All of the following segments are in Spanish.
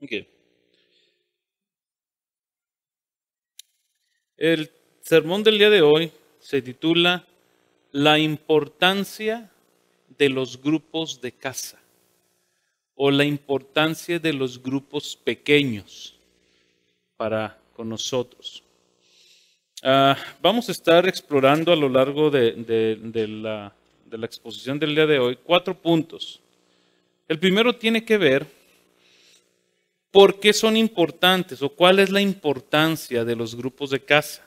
Ok. El sermón del día de hoy se titula La importancia de los grupos de casa o la importancia de los grupos pequeños con nosotros. Vamos a estar explorando a lo largo de la exposición del día de hoy 4 puntos. El primero tiene que ver por qué son importantes o cuál es la importancia de los grupos de casa.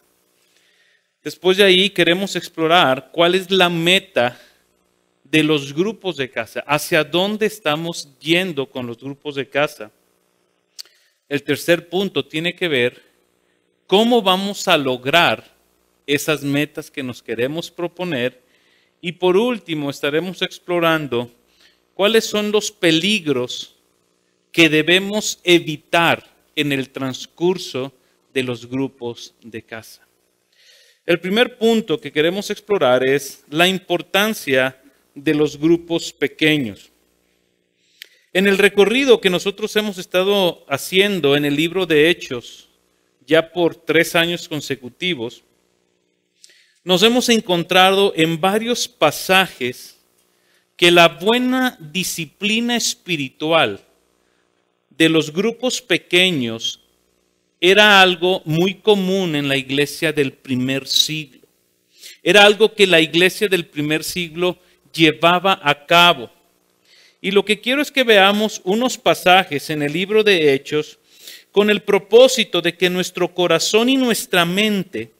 Después de ahí queremos explorar cuál es la meta de los grupos de casa, hacia dónde estamos yendo con los grupos de casa. El tercer punto tiene que ver cómo vamos a lograr esas metas que nos queremos proponer. Y por último estaremos explorando cuáles son los peligros que debemos evitar en el transcurso de los grupos de casa. El primer punto que queremos explorar es la importancia de los grupos pequeños. En el recorrido que nosotros hemos estado haciendo en el libro de Hechos, ya por 3 años consecutivos, nos hemos encontrado en varios pasajes que la buena disciplina espiritual de los grupos pequeños era algo muy común en la iglesia del primer siglo. Era algo que la iglesia del primer siglo llevaba a cabo. Y lo que quiero es que veamos unos pasajes en el libro de Hechos con el propósito de que nuestro corazón y nuestra mente,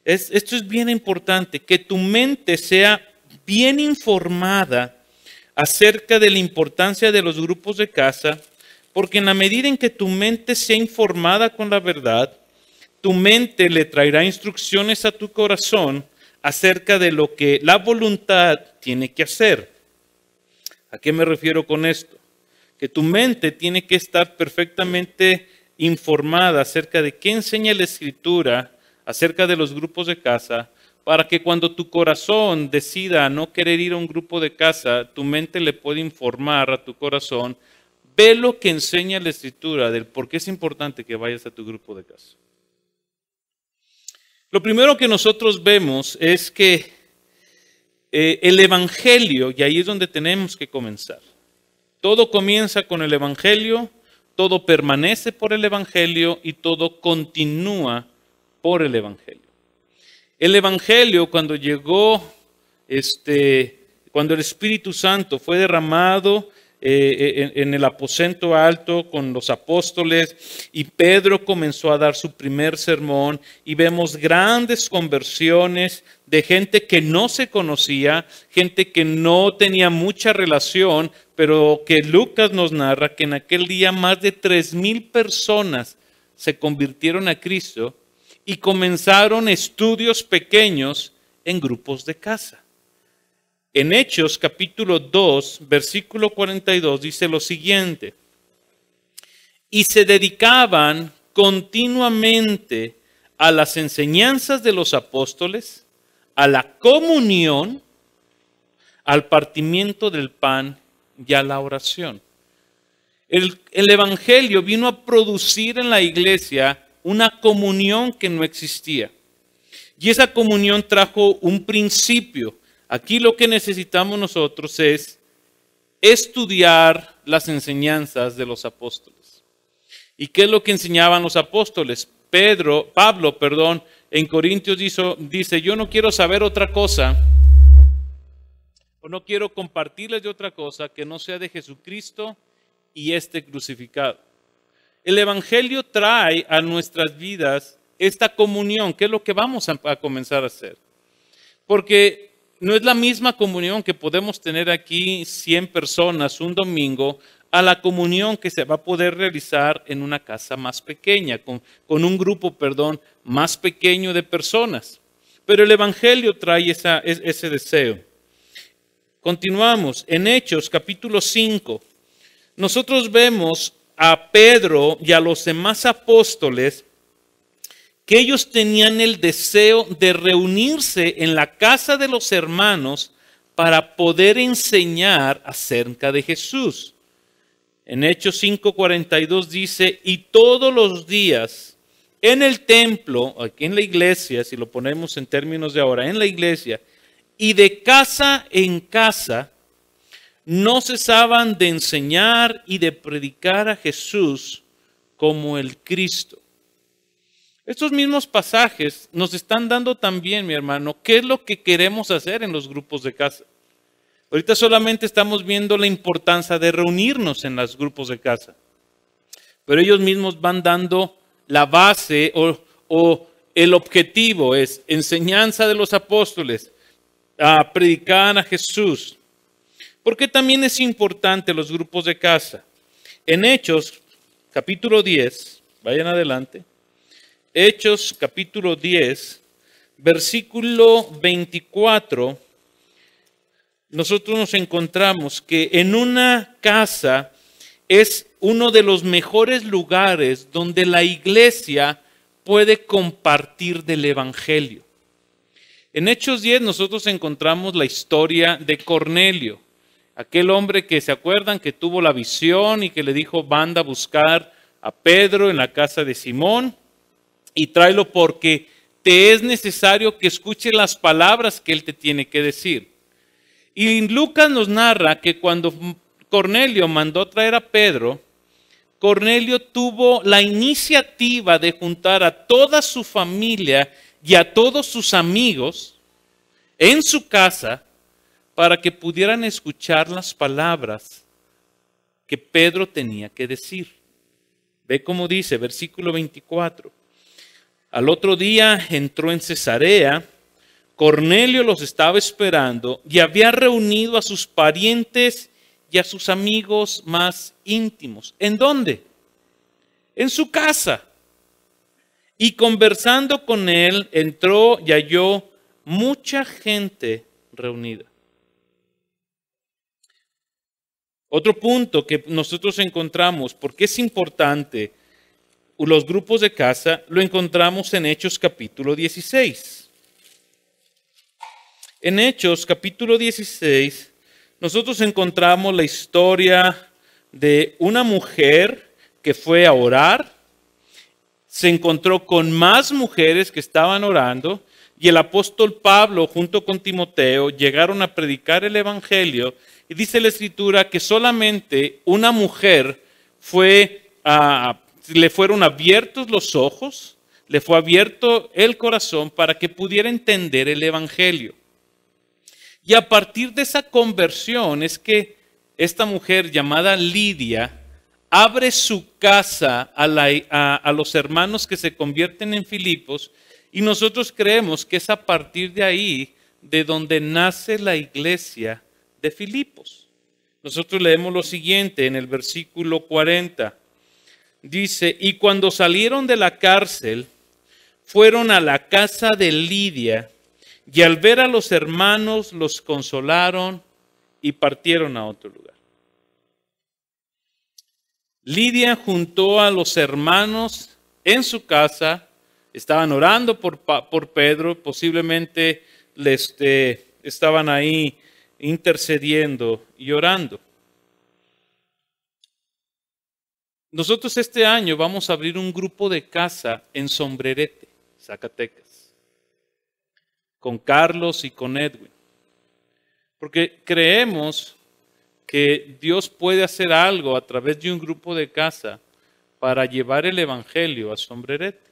esto es bien importante, que tu mente sea bien informada acerca de la importancia de los grupos de casa, porque en la medida en que tu mente sea informada con la verdad, tu mente le traerá instrucciones a tu corazón acerca de lo que la voluntad tiene que hacer. ¿A qué me refiero con esto? Que tu mente tiene que estar perfectamente informada acerca de qué enseña la Escritura acerca de los grupos de casa, para que cuando tu corazón decida no querer ir a un grupo de casa, tu mente le puede informar a tu corazón, ve lo que enseña la Escritura del por qué es importante que vayas a tu grupo de casa. Lo primero que nosotros vemos es que el Evangelio, y ahí es donde tenemos que comenzar. Todo comienza con el Evangelio, todo permanece por el Evangelio y todo continúa por el Evangelio. El Evangelio, cuando llegó, cuando el Espíritu Santo fue derramado en el aposento alto con los apóstoles y Pedro comenzó a dar su primer sermón y vemos grandes conversiones de gente que no se conocía, gente que no tenía mucha relación, pero que Lucas nos narra que en aquel día más de 3,000 personas se convirtieron a Cristo y comenzaron estudios pequeños en grupos de casa. En Hechos capítulo 2, versículo 42 dice lo siguiente: y se dedicaban continuamente a las enseñanzas de los apóstoles, a la comunión, al partimiento del pan y a la oración. El Evangelio vino a producir en la iglesia una comunión que no existía. Y esa comunión trajo un principio. Aquí lo que necesitamos nosotros es estudiar las enseñanzas de los apóstoles. ¿Y qué es lo que enseñaban los apóstoles? Pablo, en Corintios dice, yo no quiero saber otra cosa, o no quiero compartirles de otra cosa que no sea de Jesucristo y crucificado. El Evangelio trae a nuestras vidas esta comunión, que es lo que vamos a comenzar a hacer. Porque no es la misma comunión que podemos tener aquí 100 personas un domingo a la comunión que se va a poder realizar en una casa más pequeña, con un grupo, más pequeño de personas. Pero el Evangelio trae ese deseo. Continuamos en Hechos capítulo 5. Nosotros vemos a Pedro y a los demás apóstoles que ellos tenían el deseo de reunirse en la casa de los hermanos para poder enseñar acerca de Jesús. En Hechos 5:42 dice, y todos los días en el templo, aquí en la iglesia, si lo ponemos en términos de ahora, en la iglesia, y de casa en casa, no cesaban de enseñar y de predicar a Jesús como el Cristo. Estos mismos pasajes nos están dando también, mi hermano, qué es lo que queremos hacer en los grupos de casa. Ahorita solamente estamos viendo la importancia de reunirnos en los grupos de casa. Pero ellos mismos van dando la base o el objetivo es enseñanza de los apóstoles, a predicar a Jesús. Porque también es importante los grupos de casa. En Hechos, capítulo 10, vayan adelante. Hechos, capítulo 10, versículo 24. Nosotros nos encontramos que en una casa es uno de los mejores lugares donde la iglesia puede compartir del evangelio. En Hechos 10 nosotros encontramos la historia de Cornelio, aquel hombre que se acuerdan que tuvo la visión y que le dijo, manda a buscar a Pedro en la casa de Simón y tráelo porque te es necesario que escuches las palabras que él te tiene que decir. Y Lucas nos narra que cuando Cornelio mandó traer a Pedro, Cornelio tuvo la iniciativa de juntar a toda su familia y a todos sus amigos en su casa para que pudieran escuchar las palabras que Pedro tenía que decir. Ve cómo dice, versículo 24. Al otro día entró en Cesarea. Cornelio los estaba esperando y había reunido a sus parientes y a sus amigos más íntimos. ¿En dónde? En su casa. Y conversando con él, entró y halló mucha gente reunida. Otro punto que nosotros encontramos, porque es importante, los grupos de casa, lo encontramos en Hechos capítulo 16. En Hechos capítulo 16, nosotros encontramos la historia de una mujer que fue a orar, se encontró con más mujeres que estaban orando y el apóstol Pablo junto con Timoteo llegaron a predicar el evangelio y dice la escritura que solamente una mujer le fueron abiertos los ojos, le fue abierto el corazón para que pudiera entender el evangelio. Y a partir de esa conversión es que esta mujer llamada Lidia abre su casa a los hermanos que se convierten en Filipos y nosotros creemos que es a partir de ahí de donde nace la iglesia de Filipos. Nosotros leemos lo siguiente en el versículo 40. Dice, y cuando salieron de la cárcel, fueron a la casa de Lidia y al ver a los hermanos los consolaron y partieron a otro lugar. Lidia juntó a los hermanos en su casa, estaban orando por Pedro, posiblemente estaban ahí intercediendo y orando. Nosotros este año vamos a abrir un grupo de casa en Sombrerete, Zacatecas, con Carlos y con Edwin, porque creemos que Dios puede hacer algo a través de un grupo de casa para llevar el evangelio a Sombrerete.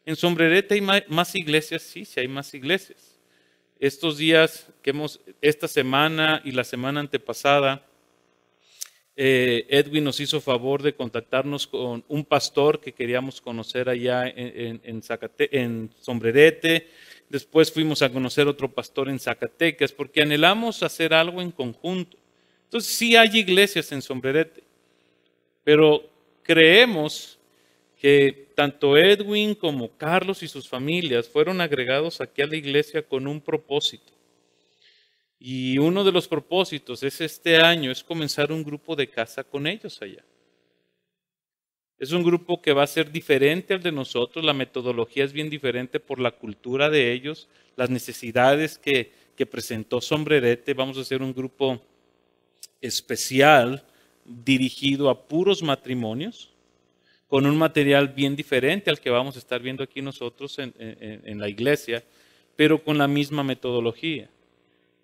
En Sombrerete hay más iglesias, sí hay más iglesias. Estos días esta semana y la semana antepasada, Edwin nos hizo favor de contactarnos con un pastor que queríamos conocer allá en Sombrerete. Después fuimos a conocer otro pastor en Zacatecas porque anhelamos hacer algo en conjunto. Entonces sí hay iglesias en Sombrerete, pero creemos que tanto Edwin como Carlos y sus familias fueron agregados aquí a la iglesia con un propósito. Y uno de los propósitos es este año, es comenzar un grupo de casa con ellos allá. Es un grupo que va a ser diferente al de nosotros, la metodología es bien diferente por la cultura de ellos, las necesidades que presentó Sombrerete. Vamos a hacer un grupo especial, dirigido a puros matrimonios, con un material bien diferente al que vamos a estar viendo aquí nosotros en la iglesia, pero con la misma metodología.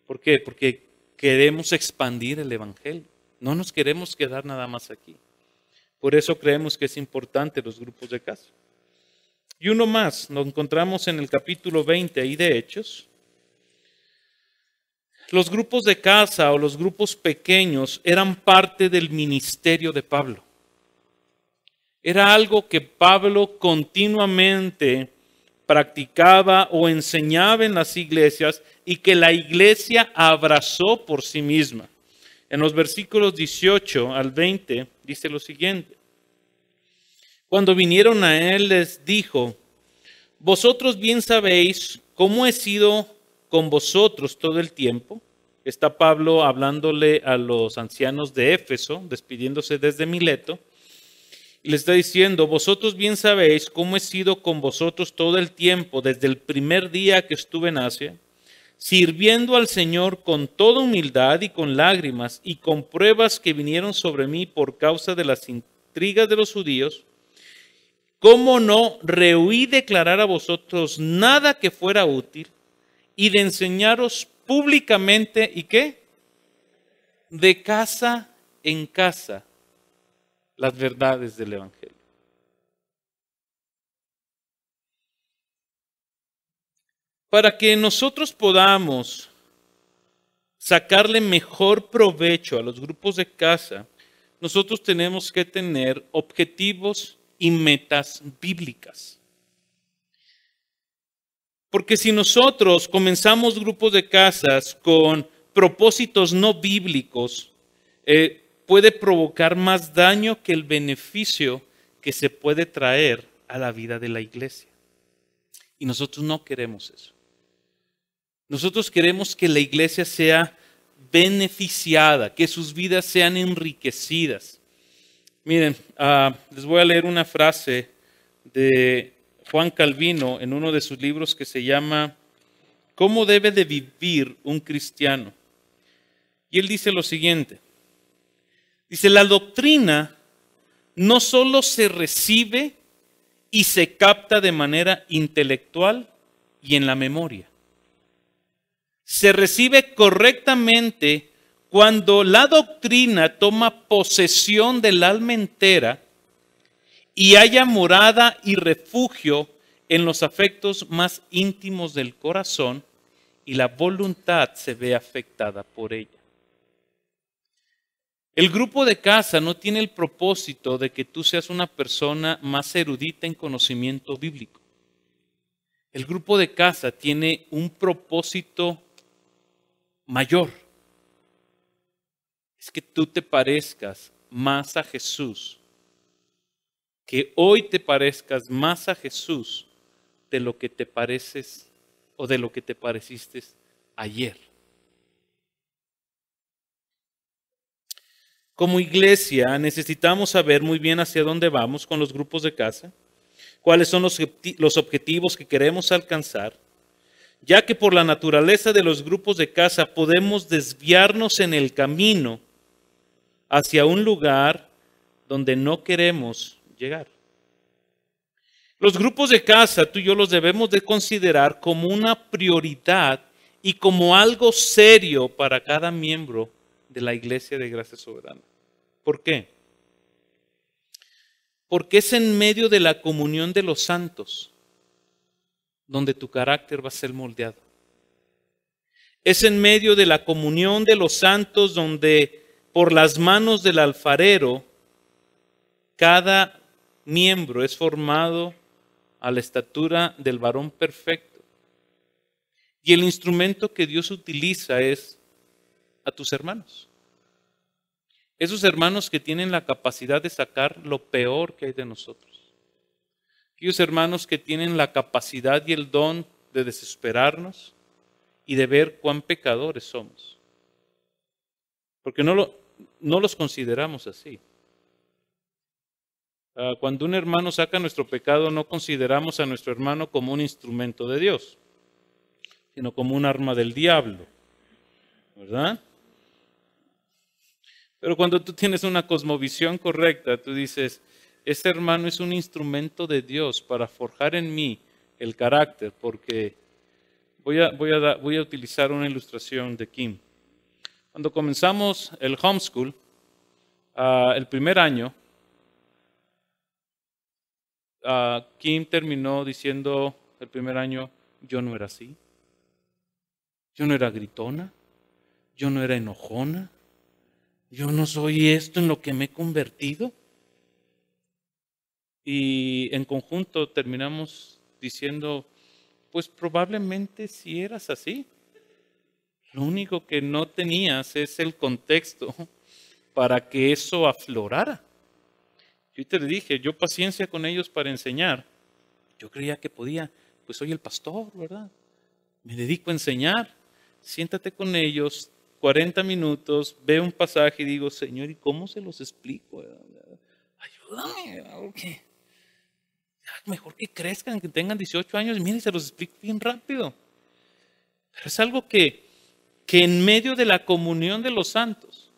¿Por qué? Porque queremos expandir el Evangelio. No nos queremos quedar nada más aquí. Por eso creemos que es importante los grupos de casa. Y uno más, nos encontramos en el capítulo 20 ahí de Hechos. Los grupos de casa o los grupos pequeños eran parte del ministerio de Pablo. Era algo que Pablo continuamente practicaba o enseñaba en las iglesias y que la iglesia abrazó por sí misma. En los versículos 18 al 20 dice lo siguiente. Cuando vinieron a él les dijo, vosotros bien sabéis cómo he sido con vosotros todo el tiempo. Está Pablo hablándole a los ancianos de Éfeso, despidiéndose desde Mileto. Y le está diciendo, vosotros bien sabéis cómo he sido con vosotros todo el tiempo, desde el primer día que estuve en Asia, sirviendo al Señor con toda humildad y con lágrimas y con pruebas que vinieron sobre mí por causa de las intrigas de los judíos. ¿Cómo no rehuí declarar a vosotros nada que fuera útil y de enseñaros públicamente, ¿y qué? De casa en casa, las verdades del Evangelio? Para que nosotros podamos sacarle mejor provecho a los grupos de casa, nosotros tenemos que tener objetivos y metas bíblicas. Porque si nosotros comenzamos grupos de casas con propósitos no bíblicos, puede provocar más daño que el beneficio que se puede traer a la vida de la iglesia. Y nosotros no queremos eso. Nosotros queremos que la iglesia sea beneficiada, que sus vidas sean enriquecidas. Miren, les voy a leer una frase de Juan Calvino en uno de sus libros que se llama ¿Cómo debe de vivir un cristiano? Y él dice lo siguiente. Dice, la doctrina no solo se recibe y se capta de manera intelectual y en la memoria. Se recibe correctamente cuando la doctrina toma posesión del alma entera y haya morada y refugio en los afectos más íntimos del corazón y la voluntad se ve afectada por ella. El grupo de casa no tiene el propósito de que tú seas una persona más erudita en conocimiento bíblico. El grupo de casa tiene un propósito mayor. Es que tú te parezcas más a Jesús. Que hoy te parezcas más a Jesús de lo que te pareces o de lo que te pareciste ayer. Como iglesia necesitamos saber muy bien hacia dónde vamos con los grupos de casa, cuáles son los objetivos que queremos alcanzar, ya que por la naturaleza de los grupos de casa podemos desviarnos en el camino hacia un lugar donde no queremos llegar. Los grupos de casa, tú y yo los debemos de considerar como una prioridad y como algo serio para cada miembro de la Iglesia de Gracia Soberana. ¿Por qué? Porque es en medio de la comunión de los santos donde tu carácter va a ser moldeado. Es en medio de la comunión de los santos donde por las manos del alfarero cada miembro es formado a la estatura del varón perfecto. Y el instrumento que Dios utiliza es a tus hermanos. Esos hermanos que tienen la capacidad de sacar lo peor que hay de nosotros. Aquellos hermanos que tienen la capacidad y el don de desesperarnos y de ver cuán pecadores somos. Porque no los consideramos así. Cuando un hermano saca nuestro pecado, no consideramos a nuestro hermano como un instrumento de Dios, sino como un arma del diablo, ¿verdad? Pero cuando tú tienes una cosmovisión correcta, tú dices, ese hermano es un instrumento de Dios para forjar en mí el carácter, porque voy a utilizar una ilustración de Kim. Cuando comenzamos el homeschool, el primer año, Kim terminó diciendo el primer año, yo no era así, yo no era gritona, yo no era enojona, yo no soy esto en lo que me he convertido. Y en conjunto terminamos diciendo, pues probablemente sí eras así. Lo único que no tenías es el contexto para que eso aflorara. Yo te le dije, yo paciencia con ellos para enseñar. Yo creía que podía, pues soy el pastor, ¿verdad? Me dedico a enseñar. Siéntate con ellos 40 minutos, ve un pasaje y digo, Señor, ¿y cómo se los explico? Ayúdame, porque mejor que crezcan, que tengan 18 años, mire, se los explico bien rápido. Pero es algo que en medio de la comunión de los santos,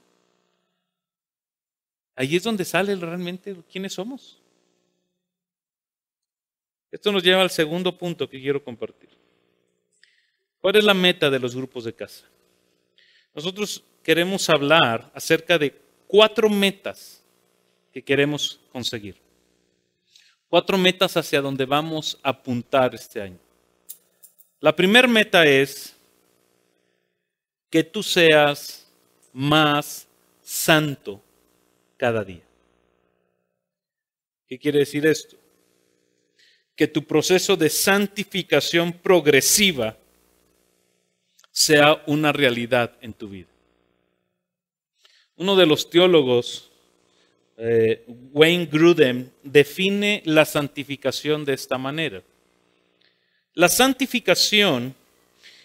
ahí es donde sale realmente quiénes somos. Esto nos lleva al segundo punto que quiero compartir. ¿Cuál es la meta de los grupos de casa? Nosotros queremos hablar acerca de 4 metas que queremos conseguir. 4 metas hacia donde vamos a apuntar este año. La primera meta es que tú seas más santo cada día. ¿Qué quiere decir esto? Que tu proceso de santificación progresiva sea una realidad en tu vida. Uno de los teólogos, Wayne Grudem, define la santificación de esta manera. La santificación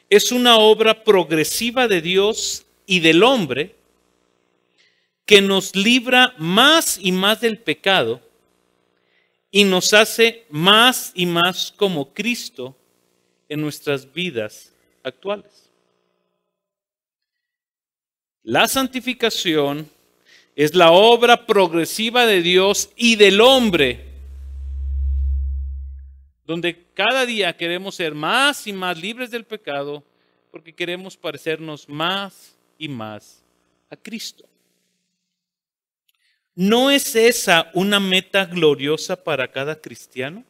es una obra progresiva de Dios y del hombre que nos libra más y más del pecado y nos hace más y más como Cristo en nuestras vidas actuales. La santificación es la obra progresiva de Dios y del hombre, donde cada día queremos ser más y más libres del pecado porque queremos parecernos más y más a Cristo. ¿No es esa una meta gloriosa para cada cristiano?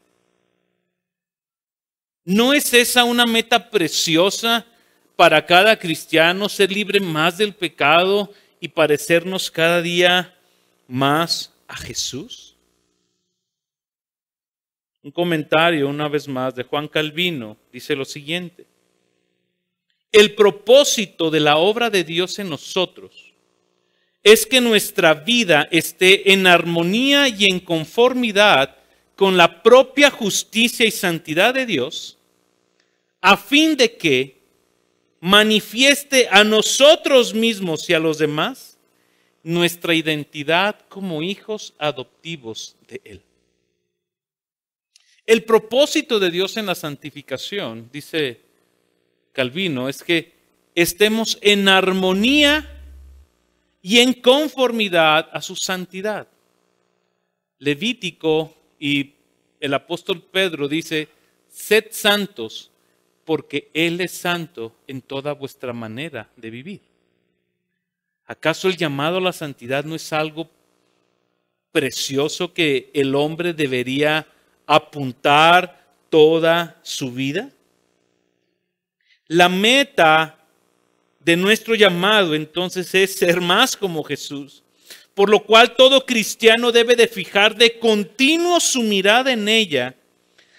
¿No es esa una meta preciosa para cada cristiano, ser libre más del pecado y parecernos cada día más a Jesús? Un comentario una vez más de Juan Calvino dice lo siguiente: el propósito de la obra de Dios en nosotros es que nuestra vida esté en armonía y en conformidad con la propia justicia y santidad de Dios, a fin de que manifieste a nosotros mismos y a los demás nuestra identidad como hijos adoptivos de Él. El propósito de Dios en la santificación, dice Calvino, es que estemos en armonía y en conformidad a su santidad. Levítico y el apóstol Pedro dice, sed santos porque Él es santo en toda vuestra manera de vivir. ¿Acaso el llamado a la santidad no es algo precioso que el hombre debería apuntar toda su vida? La meta de nuestro llamado entonces es ser más como Jesús, por lo cual todo cristiano debe de fijar de continuo su mirada en ella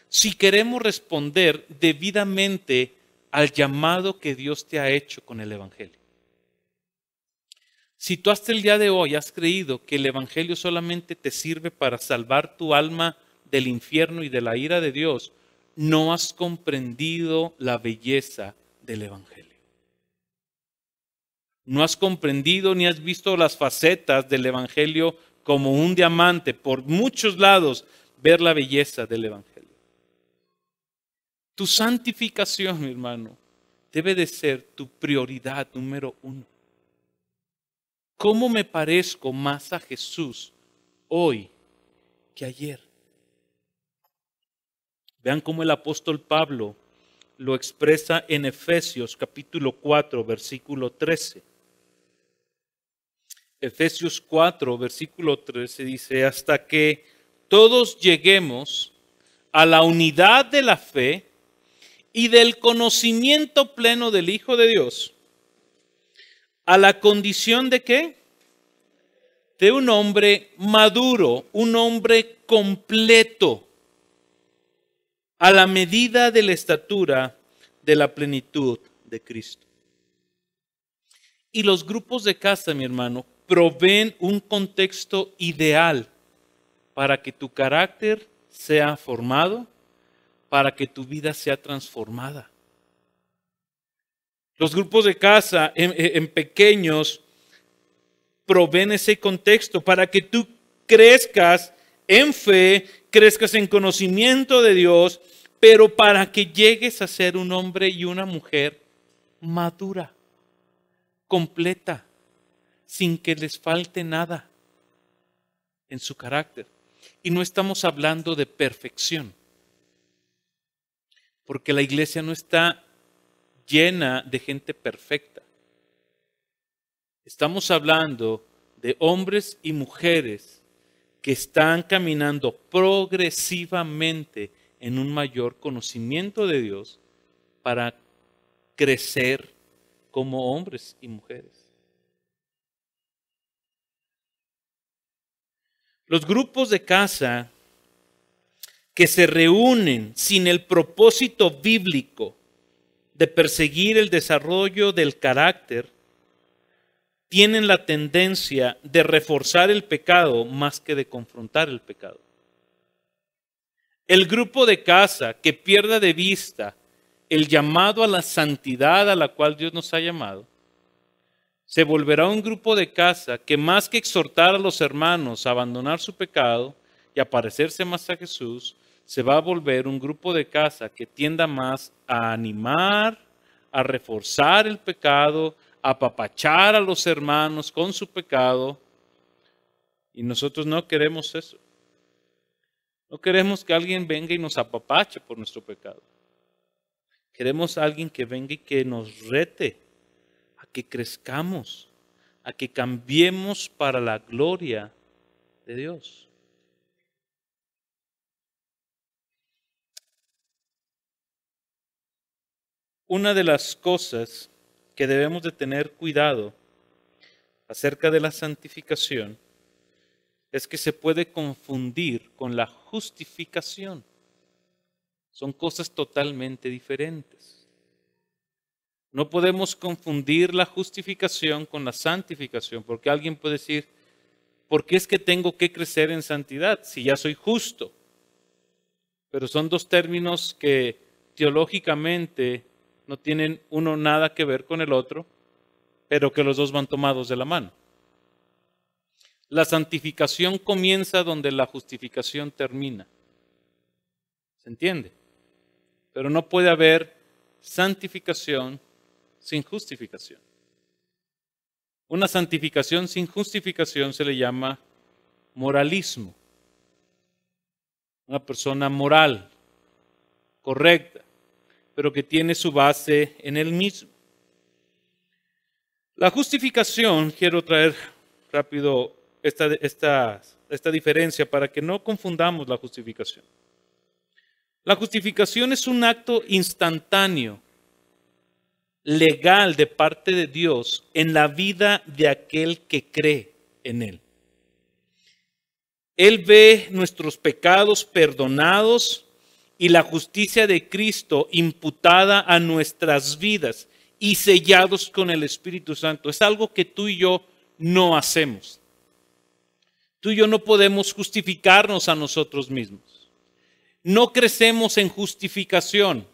si queremos responder debidamente al llamado que Dios te ha hecho con el Evangelio. Si tú hasta el día de hoy has creído que el Evangelio solamente te sirve para salvar tu alma del infierno y de la ira de Dios, no has comprendido la belleza del Evangelio. No has comprendido ni has visto las facetas del Evangelio como un diamante. Por muchos lados ver la belleza del Evangelio. Tu santificación, mi hermano, debe de ser tu prioridad número 1. ¿Cómo me parezco más a Jesús hoy que ayer? Vean cómo el apóstol Pablo lo expresa en Efesios capítulo 4, versículo 13. Efesios 4, versículo 13 dice, hasta que todos lleguemos a la unidad de la fe y del conocimiento pleno del Hijo de Dios, a la condición de ¿qué? De un hombre maduro, un hombre completo, a la medida de la estatura de la plenitud de Cristo. Y los grupos de casa, mi hermano, proveen un contexto ideal para que tu carácter sea formado, para que tu vida sea transformada. Los grupos de casa en pequeños proveen ese contexto para que tú crezcas en fe, crezcas en conocimiento de Dios, pero para que llegues a ser un hombre y una mujer madura, completa, sin que les falte nada en su carácter. Y no estamos hablando de perfección, porque la iglesia no está llena de gente perfecta. Estamos hablando de hombres y mujeres que están caminando progresivamente en un mayor conocimiento de Dios para crecer como hombres y mujeres. Los grupos de casa que se reúnen sin el propósito bíblico de perseguir el desarrollo del carácter tienen la tendencia de reforzar el pecado más que de confrontar el pecado. El grupo de casa que pierda de vista el llamado a la santidad a la cual Dios nos ha llamado, se volverá un grupo de casa que más que exhortar a los hermanos a abandonar su pecado y a parecerse más a Jesús, se va a volver un grupo de casa que tienda más a animar, a reforzar el pecado, a apapachar a los hermanos con su pecado. Y nosotros no queremos eso. No queremos que alguien venga y nos apapache por nuestro pecado. Queremos a alguien que venga y que nos rete a que crezcamos, a que cambiemos para la gloria de Dios. Una de las cosas que debemos de tener cuidado acerca de la santificación es que se puede confundir con la justificación. Son cosas totalmente diferentes. No podemos confundir la justificación con la santificación, porque alguien puede decir, ¿por qué es que tengo que crecer en santidad si ya soy justo? Pero son dos términos que teológicamente no tienen uno nada que ver con el otro, pero que los dos van tomados de la mano. La santificación comienza donde la justificación termina. ¿Se entiende? Pero no puede haber santificación sin justificación. Una santificación sin justificación se le llama moralismo. Una persona moral, correcta, pero que tiene su base en él mismo. La justificación, quiero traer rápido esta diferencia para que no confundamos la justificación. La justificación es un acto instantáneo, legal de parte de Dios en la vida de aquel que cree en Él. Él ve nuestros pecados perdonados y la justicia de Cristo imputada a nuestras vidas y sellados con el Espíritu Santo. Es algo que tú y yo no hacemos. Tú y yo no podemos justificarnos a nosotros mismos. No crecemos en justificación.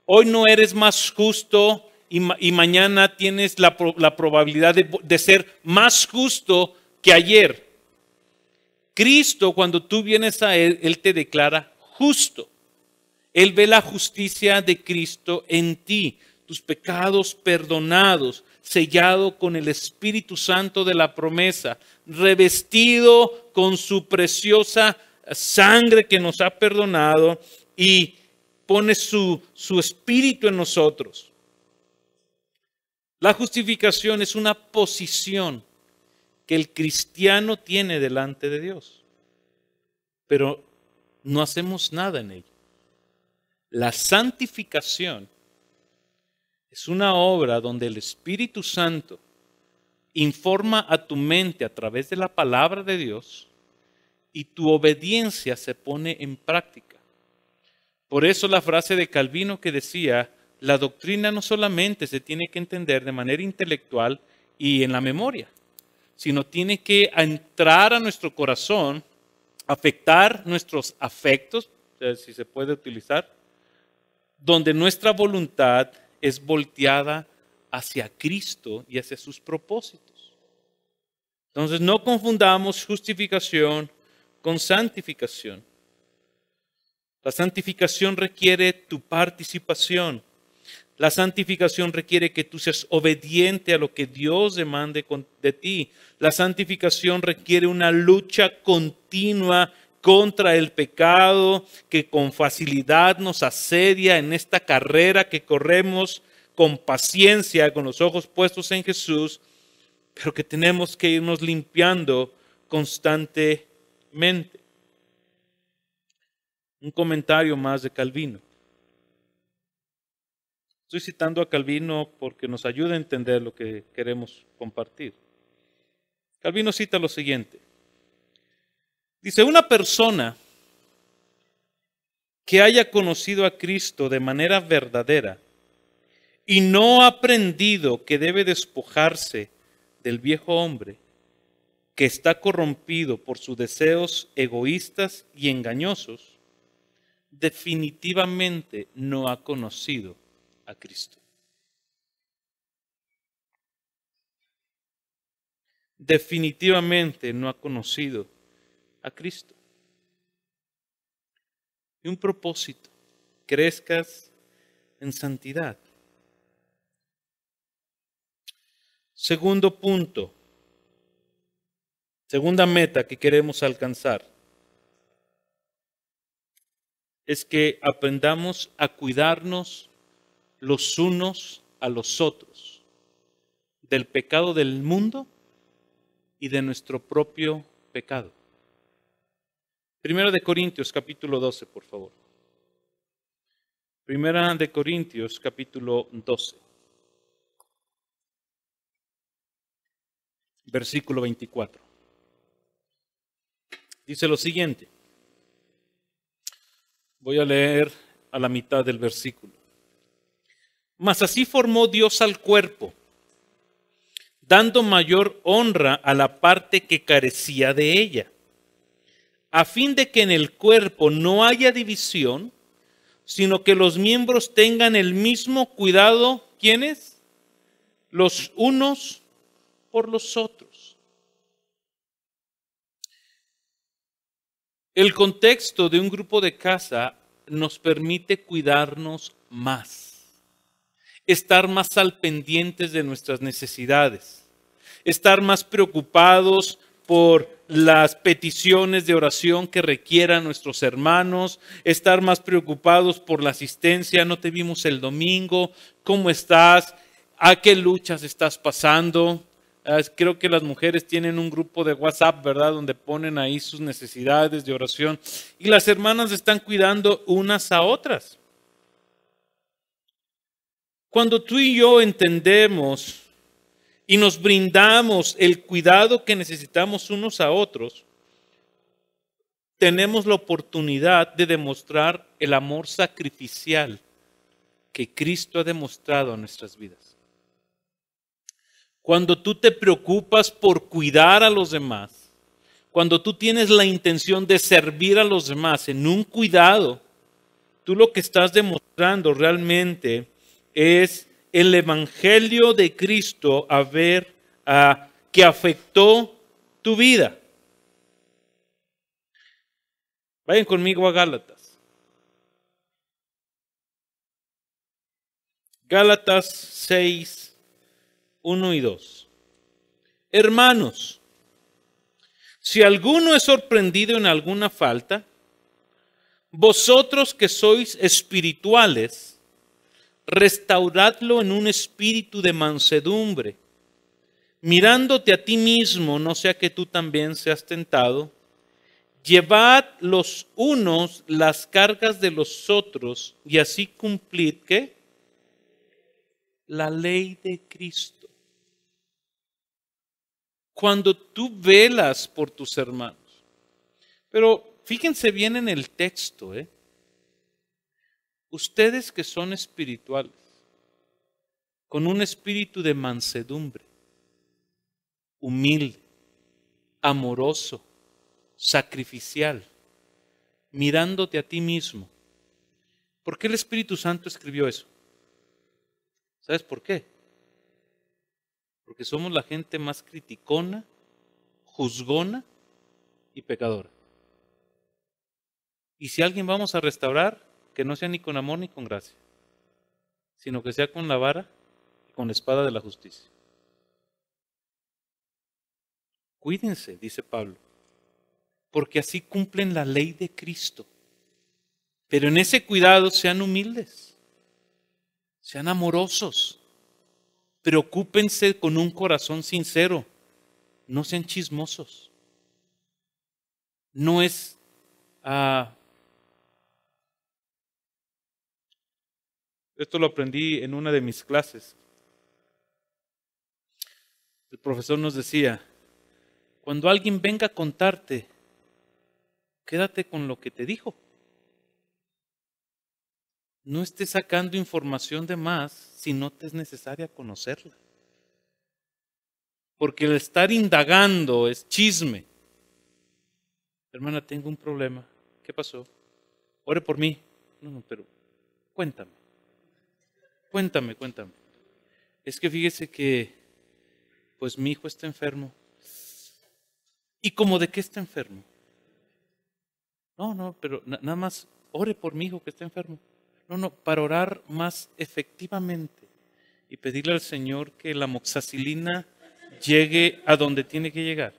Hoy no eres más justo y mañana tienes la probabilidad de ser más justo que ayer. Cristo, cuando tú vienes a Él, Él te declara justo. Él ve la justicia de Cristo en ti. tus pecados perdonados, sellado con el Espíritu Santo de la promesa, revestido con su preciosa sangre que nos ha perdonado y pone su Espíritu en nosotros. La justificación es una posición que el cristiano tiene delante de Dios, pero no hacemos nada en ella. La santificación es una obra donde el Espíritu Santo informa a tu mente a través de la palabra de Dios y tu obediencia se pone en práctica. Por eso la frase de Calvino que decía, la doctrina no solamente se tiene que entender de manera intelectual y en la memoria, sino tiene que entrar a nuestro corazón, afectar nuestros afectos, si se puede utilizar, donde nuestra voluntad es volteada hacia Cristo y hacia sus propósitos. Entonces no confundamos justificación con santificación. La santificación requiere tu participación. La santificación requiere que tú seas obediente a lo que Dios demande de ti. La santificación requiere una lucha continua contra el pecado que con facilidad nos asedia en esta carrera que corremos con paciencia, con los ojos puestos en Jesús, pero que tenemos que irnos limpiando constantemente. Un comentario más de Calvino. Estoy citando a Calvino porque nos ayuda a entender lo que queremos compartir. Calvino cita lo siguiente. Dice, una persona que haya conocido a Cristo de manera verdadera y no ha aprendido que debe despojarse del viejo hombre que está corrompido por sus deseos egoístas y engañosos, definitivamente no ha conocido a Cristo. Definitivamente no ha conocido a Cristo. Y un propósito, crezcas en santidad. Segundo punto, segunda meta que queremos alcanzar, es que aprendamos a cuidarnos los unos a los otros del pecado del mundo y de nuestro propio pecado. Primera de Corintios capítulo 12, por favor. Primera de Corintios capítulo 12. Versículo 24. Dice lo siguiente. Voy a leer a la mitad del versículo. Mas así formó Dios al cuerpo, dando mayor honra a la parte que carecía de ella, a fin de que en el cuerpo no haya división, sino que los miembros tengan el mismo cuidado, ¿quiénes? Los unos por los otros. El contexto de un grupo de casa nos permite cuidarnos más, estar más al pendientes de nuestras necesidades, estar más preocupados por las peticiones de oración que requieran nuestros hermanos, estar más preocupados por la asistencia. No te vimos el domingo, ¿cómo estás? ¿A qué luchas estás pasando? Creo que las mujeres tienen un grupo de WhatsApp, ¿verdad? Donde ponen ahí sus necesidades de oración. Y las hermanas están cuidando unas a otras. Cuando tú y yo entendemos y nos brindamos el cuidado que necesitamos unos a otros, tenemos la oportunidad de demostrar el amor sacrificial que Cristo ha demostrado en nuestras vidas. Cuando tú te preocupas por cuidar a los demás, cuando tú tienes la intención de servir a los demás en un cuidado, tú lo que estás demostrando realmente es el evangelio de Cristo que afectó tu vida. Vayan conmigo a Gálatas. Gálatas 6, 1 y 2. Hermanos, si alguno es sorprendido en alguna falta, vosotros que sois espirituales, restauradlo en un espíritu de mansedumbre, mirándote a ti mismo, no sea que tú también seas tentado. Llevad los unos las cargas de los otros y así cumplid, ¿qué? La ley de Cristo. Cuando tú velas por tus hermanos. Pero fíjense bien en el texto, Ustedes que son espirituales, con un espíritu de mansedumbre, humilde, amoroso, sacrificial, mirándote a ti mismo. ¿Por qué el Espíritu Santo escribió eso? ¿Sabes por qué? Porque somos la gente más criticona, juzgona y pecadora. Y si a alguien vamos a restaurar, que no sea ni con amor ni con gracia, sino que sea con la vara y con la espada de la justicia. Cuídense, dice Pablo, porque así cumplen la ley de Cristo. Pero en ese cuidado sean humildes, sean amorosos, preocúpense con un corazón sincero, no sean chismosos. No es esto lo aprendí en una de mis clases. El profesor nos decía, cuando alguien venga a contarte, quédate con lo que te dijo. No estés sacando información de más si no te es necesaria conocerla. Porque el estar indagando es chisme. Hermana, tengo un problema. ¿Qué pasó? Ore por mí. No, pero cuéntame. Cuéntame. Es que fíjese que, pues mi hijo está enfermo. ¿Y cómo de qué está enfermo? No, pero nada más ore por mi hijo que está enfermo. No, para orar más efectivamente y pedirle al Señor que la amoxicilina llegue a donde tiene que llegar.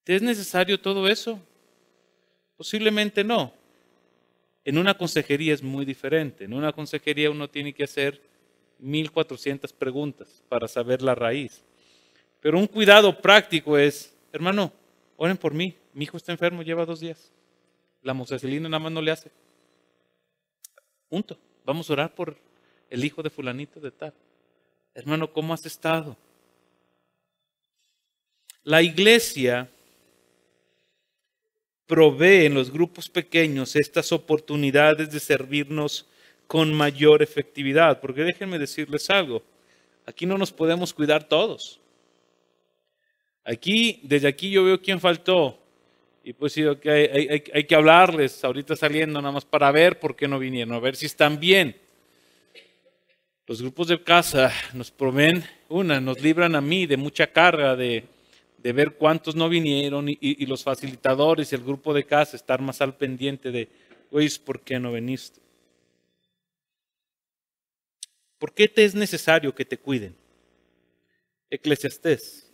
¿Te es necesario todo eso? Posiblemente no. En una consejería es muy diferente. En una consejería uno tiene que hacer 1400 preguntas para saber la raíz. Pero un cuidado práctico es, hermano, oren por mí. Mi hijo está enfermo, lleva 2 días. La amoxicilina nada más no le hace. Punto. Vamos a orar por el hijo de fulanito de tal. Hermano, ¿cómo has estado? La iglesia provee en los grupos pequeños estas oportunidades de servirnos con mayor efectividad. Porque déjenme decirles algo. Aquí no nos podemos cuidar todos. Desde aquí yo veo quién faltó. Y pues sí, okay, hay que hablarles ahorita saliendo nada más para ver por qué no vinieron, a ver si están bien. Los grupos de casa nos proveen, nos libran a mí de mucha carga de ver cuántos no vinieron y los facilitadores y el grupo de casa estar más al pendiente de, oye, ¿por qué no viniste? ¿Por qué te es necesario que te cuiden? Eclesiastés,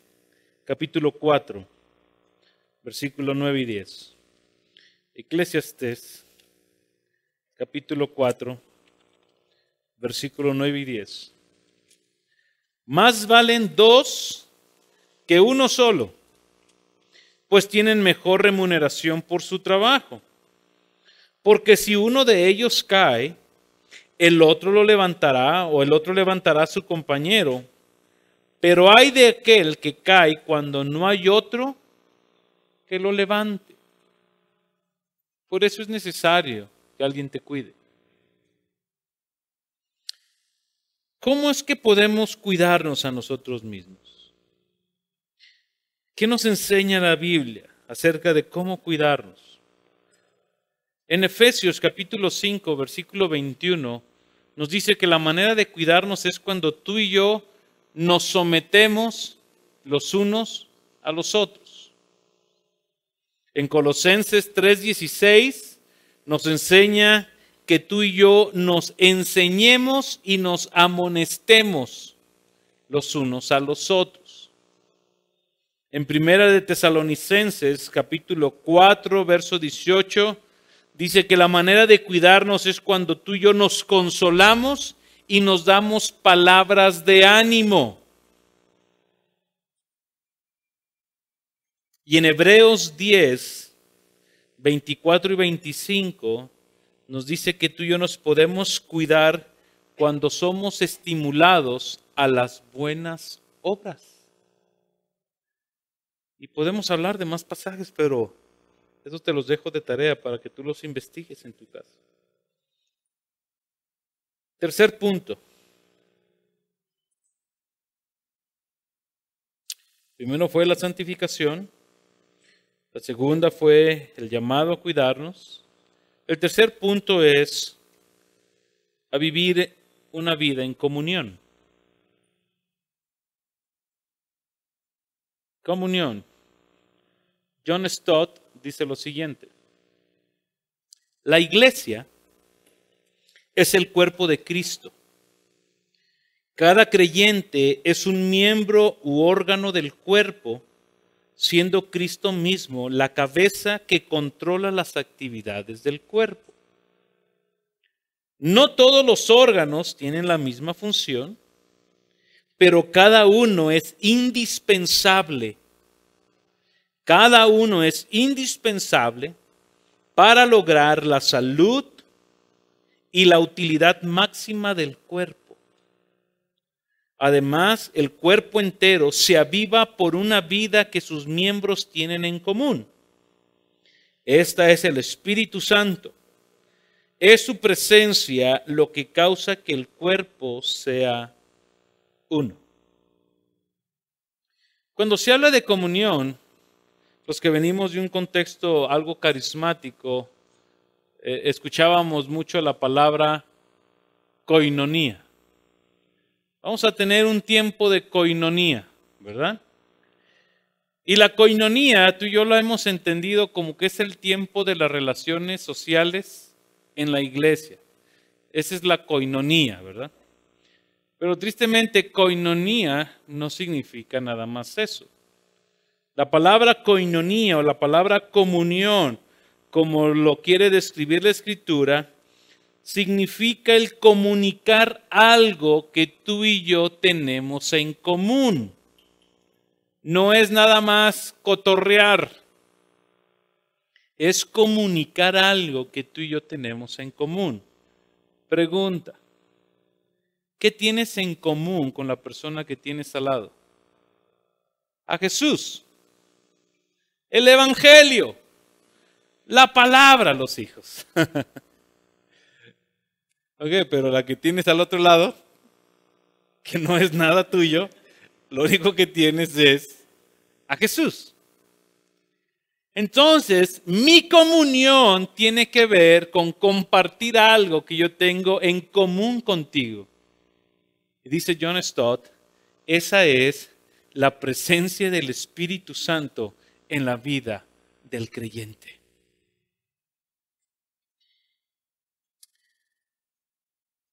capítulo 4. Versículo 9 y 10. Eclesiastés, capítulo 4, versículo 9 y 10. Más valen 2 que uno solo, pues tienen mejor remuneración por su trabajo. Porque si uno de ellos cae, el otro lo levantará o el otro levantará a su compañero. Pero hay de aquel que cae cuando no hay otro que lo levante. Por eso es necesario que alguien te cuide. ¿Cómo es que podemos cuidarnos a nosotros mismos? ¿Qué nos enseña la Biblia acerca de cómo cuidarnos? En Efesios capítulo 5, versículo 21, nos dice que la manera de cuidarnos es cuando tú y yo nos sometemos los unos a los otros. En Colosenses 3:16 nos enseña que tú y yo nos enseñemos y nos amonestemos los unos a los otros. En Primera de Tesalonicenses, capítulo 4, verso 18, dice que la manera de cuidarnos es cuando tú y yo nos consolamos y nos damos palabras de ánimo. Y en Hebreos 10, 24 y 25, nos dice que tú y yo nos podemos cuidar cuando somos estimulados a las buenas obras. Y podemos hablar de más pasajes, pero eso te los dejo de tarea para que tú los investigues en tu casa. Tercer punto. Primero fue la santificación. La segunda fue el llamado a cuidarnos. El tercer punto es a vivir una vida en comunión. Comunión. John Stott dice lo siguiente: la iglesia es el cuerpo de Cristo. Cada creyente es un miembro u órgano del cuerpo, siendo Cristo mismo la cabeza que controla las actividades del cuerpo. No todos los órganos tienen la misma función, pero cada uno es indispensable. Cada uno es indispensable para lograr la salud y la utilidad máxima del cuerpo. Además, el cuerpo entero se aviva por una vida que sus miembros tienen en común. Esta es el Espíritu Santo. Es su presencia lo que causa que el cuerpo sea uno. Cuando se habla de comunión, los que venimos de un contexto algo carismático, escuchábamos mucho la palabra koinonía. Vamos a tener un tiempo de koinonía, ¿verdad? Y la koinonía, tú y yo lo hemos entendido como que es el tiempo de las relaciones sociales en la iglesia. Esa es la koinonía, ¿verdad? Pero tristemente, koinonía no significa nada más eso. La palabra koinonía o la palabra comunión, como lo quiere describir la Escritura, significa el comunicar algo que tú y yo tenemos en común. No es nada más cotorrear, es comunicar algo que tú y yo tenemos en común. Pregunta: ¿qué tienes en común con la persona que tienes al lado? A Jesús, el Evangelio, la palabra, los hijos. Ok, pero la que tienes al otro lado, que no es nada tuyo, lo único que tienes es a Jesús. Entonces, mi comunión tiene que ver con compartir algo que yo tengo en común contigo. Y dice John Stott, esa es la presencia del Espíritu Santo en la vida del creyente.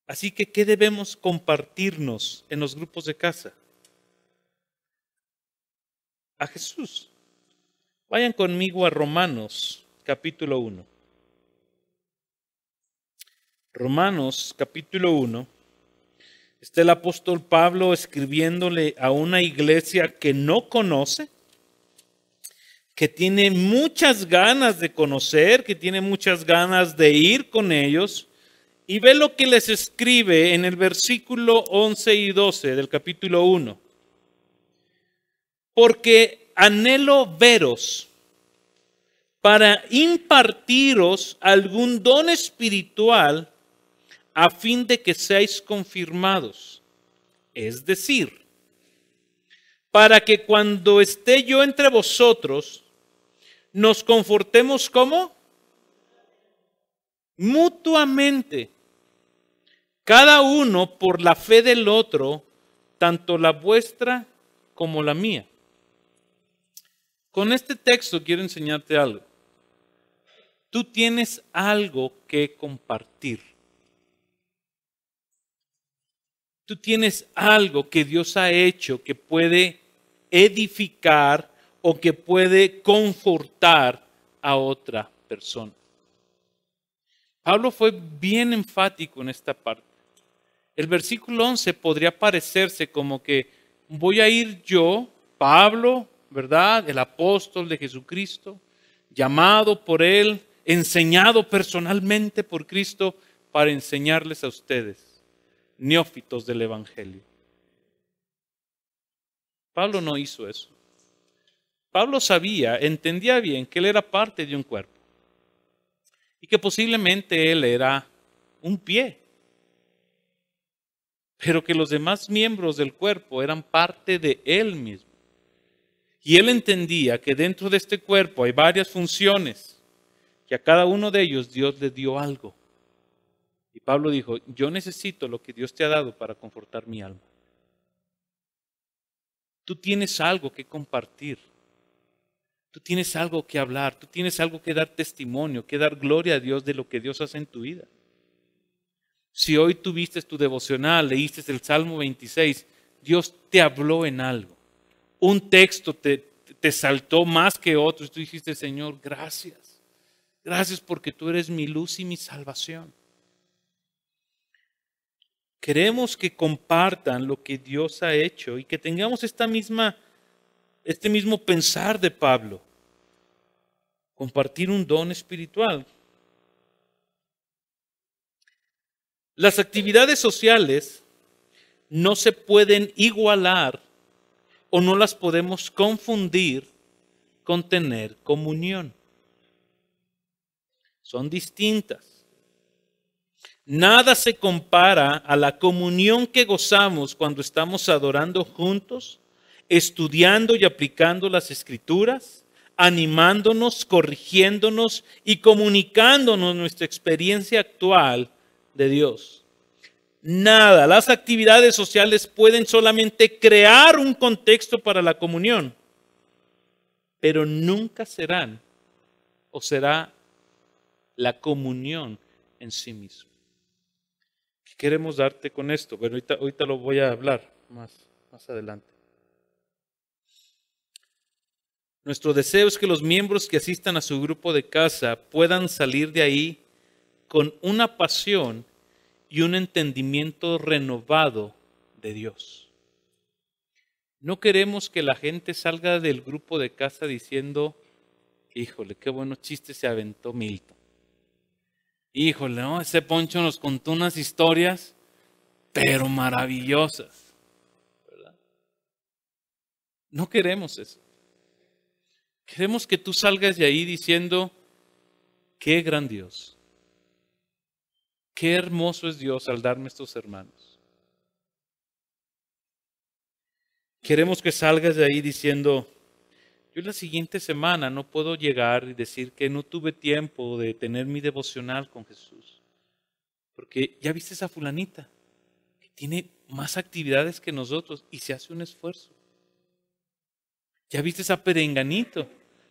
Así que, ¿qué debemos compartirnos en los grupos de casa? A Jesús. Vayan conmigo a Romanos, capítulo 1. Romanos, capítulo 1. Está el apóstol Pablo escribiéndole a una iglesia que no conoce, que tiene muchas ganas de conocer, que tiene muchas ganas de ir con ellos. Y ve lo que les escribe en el versículo 11 y 12 del capítulo 1. Porque anhelo veros para impartiros algún don espiritual a fin de que seáis confirmados. Es decir, para que cuando esté yo entre vosotros, nos confortemos ¿cómo? Mutuamente, cada uno por la fe del otro, tanto la vuestra como la mía. Con este texto quiero enseñarte algo. Tú tienes algo que compartir. Tú tienes algo que Dios ha hecho que puede edificar o que puede confortar a otra persona. Pablo fue bien enfático en esta parte. El versículo 11 podría parecerse como que voy a ir yo, Pablo, ¿verdad? El apóstol de Jesucristo, llamado por Él, enseñado personalmente por Cristo para enseñarles a ustedes, neófitos del Evangelio. Pablo no hizo eso. Pablo sabía, entendía bien que él era parte de un cuerpo y que posiblemente él era un pie, pero que los demás miembros del cuerpo eran parte de él mismo. Y él entendía que dentro de este cuerpo hay varias funciones, que a cada uno de ellos Dios le dio algo. Y Pablo dijo, yo necesito lo que Dios te ha dado para confortar mi alma. Tú tienes algo que compartir. Tú tienes algo que hablar, tú tienes algo que dar testimonio, que dar gloria a Dios de lo que Dios hace en tu vida. Si hoy tuviste tu devocional, leíste el Salmo 26, Dios te habló en algo. Un texto te saltó más que otros. Tú dijiste, Señor, gracias. Gracias porque tú eres mi luz y mi salvación. Queremos que compartan lo que Dios ha hecho y que tengamos este mismo pensar de Pablo. Compartir un don espiritual. Las actividades sociales no se pueden igualar o no las podemos confundir con tener comunión. Son distintas. Nada se compara a la comunión que gozamos cuando estamos adorando juntos, estudiando y aplicando las Escrituras, animándonos, corrigiéndonos y comunicándonos nuestra experiencia actual de Dios. Nada, las actividades sociales pueden solamente crear un contexto para la comunión, pero nunca serán o será la comunión en sí misma. ¿Qué queremos darte con esto? Bueno, ahorita lo voy a hablar más adelante. Nuestro deseo es que los miembros que asistan a su grupo de casa puedan salir de ahí con una pasión y un entendimiento renovado de Dios. No queremos que la gente salga del grupo de casa diciendo, híjole, qué buenos chistes se aventó Milton. Híjole, ¿no? Ese Poncho nos contó unas historias, pero maravillosas, ¿verdad? No queremos eso. Queremos que tú salgas de ahí diciendo, qué gran Dios. Qué hermoso es Dios al darme estos hermanos. Queremos que salgas de ahí diciendo, yo la siguiente semana no puedo llegar y decir que no tuve tiempo de tener mi devocional con Jesús. Porque ya viste esa fulanita que tiene más actividades que nosotros y se hace un esfuerzo. Ya viste esa perenganito,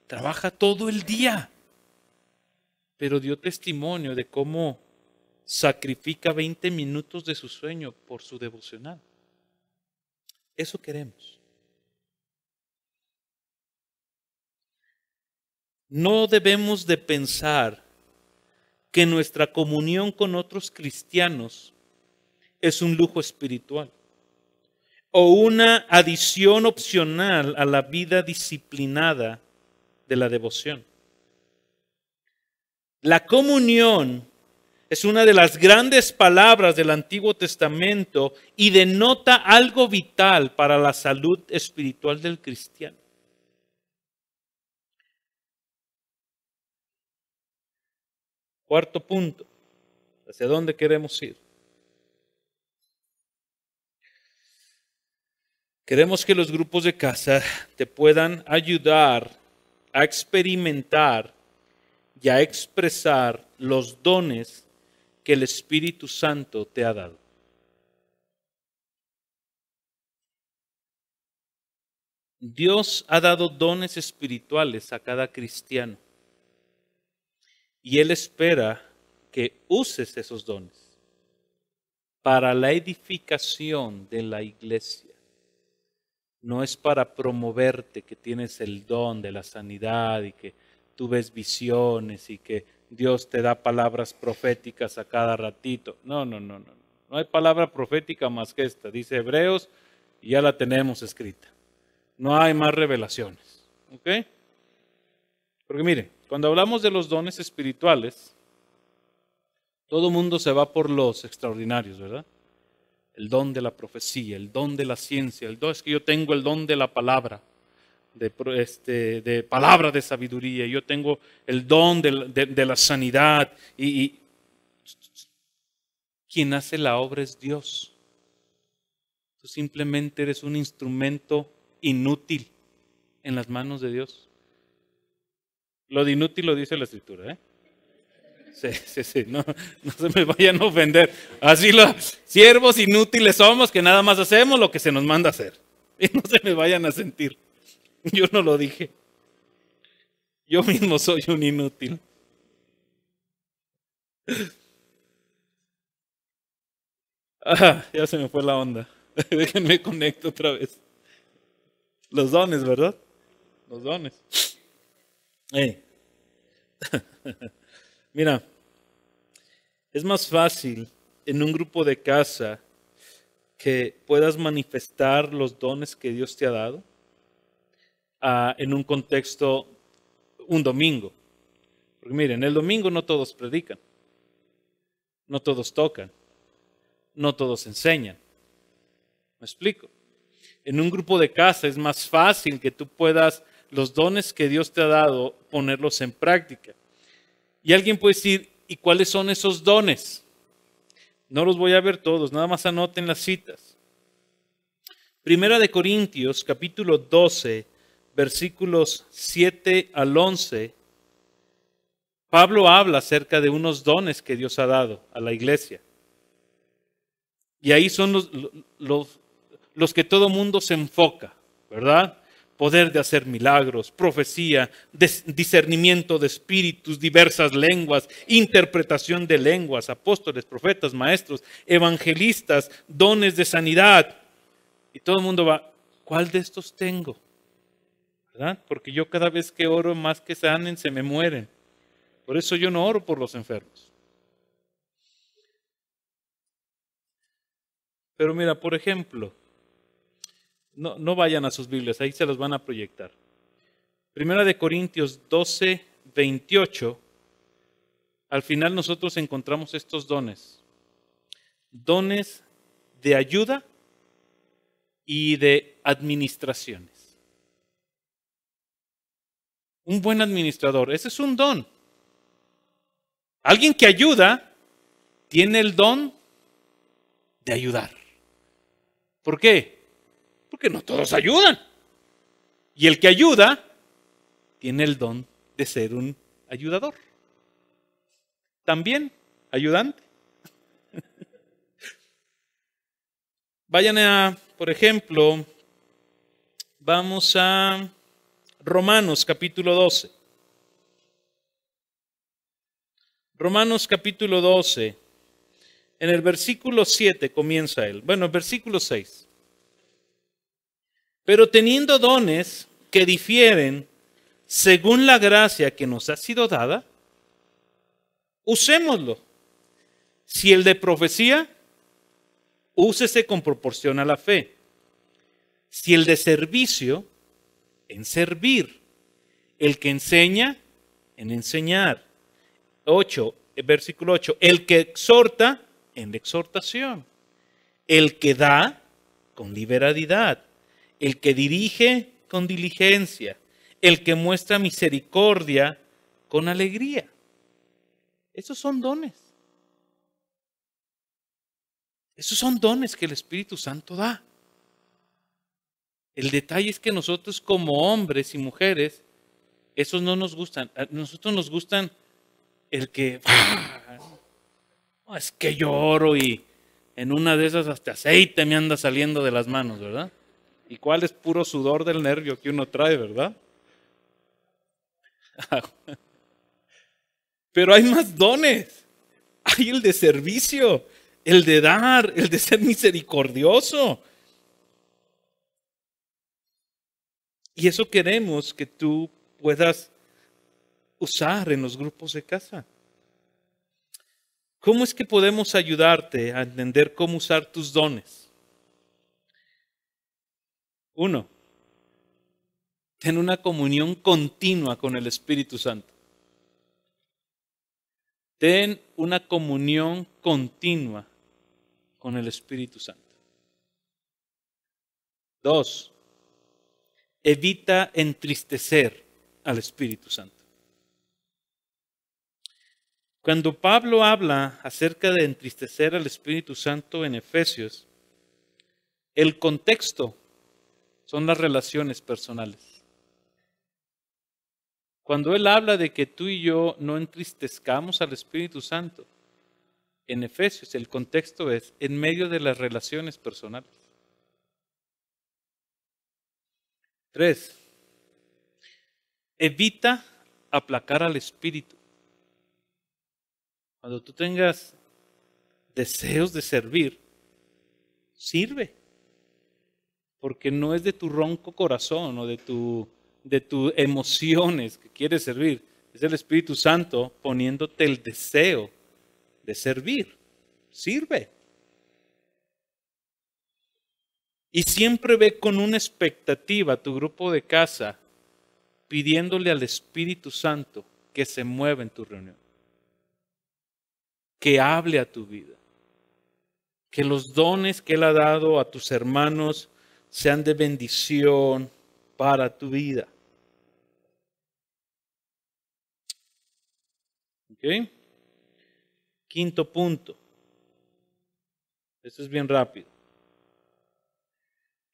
trabaja todo el día, pero dio testimonio de cómo sacrifica 20 minutos de su sueño por su devocional. Eso queremos. No debemos de pensar que nuestra comunión con otros cristianos es un lujo espiritual o una adición opcional a la vida disciplinada de la devoción. La comunión es una de las grandes palabras del Antiguo Testamento y denota algo vital para la salud espiritual del cristiano. Cuarto punto, ¿hacia dónde queremos ir? Queremos que los grupos de casa te puedan ayudar a experimentar y a expresar los dones que el Espíritu Santo te ha dado. Dios ha dado dones espirituales a cada cristiano. Y Él espera que uses esos dones para la edificación de la iglesia. No es para promoverte que tienes el don de la sanidad y que tú ves visiones y que Dios te da palabras proféticas a cada ratito. No. No hay palabra profética más que esta. Dice Hebreos y ya la tenemos escrita. No hay más revelaciones. ¿Ok? Porque mire, cuando hablamos de los dones espirituales, todo mundo se va por los extraordinarios, ¿verdad? El don de la profecía, el don de la ciencia, el don es que yo tengo el don de la palabra, de palabra de sabiduría, yo tengo el don de la sanidad y quien hace la obra es Dios. Tú simplemente eres un instrumento inútil en las manos de Dios. Lo de inútil lo dice la Escritura, ¿eh? Sí, no se me vayan a ofender. Así los siervos inútiles somos que nada más hacemos lo que se nos manda hacer. Y no se me vayan a sentir. Yo no lo dije. Yo mismo soy un inútil. Ya se me fue la onda. Déjenme conecto otra vez. Los dones, ¿verdad? Los dones. Mira, es más fácil en un grupo de casa que puedas manifestar los dones que Dios te ha dado en un contexto, un domingo. Porque miren, el domingo no todos predican, no todos tocan, no todos enseñan. ¿Me explico? En un grupo de casa es más fácil que tú puedas los dones que Dios te ha dado ponerlos en práctica. Y alguien puede decir, ¿y cuáles son esos dones? No los voy a ver todos, nada más anoten las citas. Primera de Corintios, capítulo 12, versículos 7 al 11. Pablo habla acerca de unos dones que Dios ha dado a la iglesia. Y ahí son los que todo mundo se enfoca, ¿verdad? Poder de hacer milagros, profecía, discernimiento de espíritus, diversas lenguas, interpretación de lenguas, apóstoles, profetas, maestros, evangelistas, dones de sanidad. Y todo el mundo va, ¿cuál de estos tengo? ¿Verdad? Porque yo cada vez que oro más que sanen, se me mueren. Por eso yo no oro por los enfermos. Pero mira, por ejemplo, no vayan a sus Biblias, ahí se los van a proyectar. Primera de Corintios 12, 28, al final nosotros encontramos estos dones. Dones de ayuda y de administraciones. Un buen administrador, ese es un don. Alguien que ayuda tiene el don de ayudar. ¿Por qué? Porque no todos ayudan. Y el que ayuda tiene el don de ser un ayudador. También ayudante. Vayan a, por ejemplo, vamos a Romanos capítulo 12. Romanos capítulo 12. En el versículo 7 comienza él. Bueno, el versículo 6. Pero teniendo dones que difieren según la gracia que nos ha sido dada, usémoslo. Si el de profecía, úsese con proporción a la fe. Si el de servicio, en servir. El que enseña, en enseñar. Versículo 8. El que exhorta, en la exhortación. El que da, con liberalidad. El que dirige, con diligencia. El que muestra misericordia, con alegría. Esos son dones. Esos son dones que el Espíritu Santo da. El detalle es que nosotros como hombres y mujeres, esos no nos gustan. A nosotros nos gustan el que, es que yo oro y en una de esas hasta aceite me anda saliendo de las manos, ¿verdad? ¿Y cuál es puro sudor del nervio que uno trae, verdad? Pero hay más dones. Hay el de servicio, el de dar, el de ser misericordioso. Y eso queremos que tú puedas usar en los grupos de casa. ¿Cómo es que podemos ayudarte a entender cómo usar tus dones? 1, ten una comunión continua con el Espíritu Santo. Ten una comunión continua con el Espíritu Santo. 2, evita entristecer al Espíritu Santo. Cuando Pablo habla acerca de entristecer al Espíritu Santo en Efesios, el contexto son las relaciones personales. Cuando él habla de que tú y yo no entristezcamos al Espíritu Santo, en Efesios el contexto es en medio de las relaciones personales. 3, evita aplacar al Espíritu. Cuando tú tengas deseos de servir, sirve. Porque no es de tu ronco corazón o de tus emociones que quieres servir. Es el Espíritu Santo poniéndote el deseo de servir. Sirve. Y siempre ve con una expectativa tu grupo de casa pidiéndole al Espíritu Santo que se mueva en tu reunión. Que hable a tu vida. Que los dones que Él ha dado a tus hermanos sean de bendición para tu vida. ¿Ok? Quinto punto. Esto es bien rápido.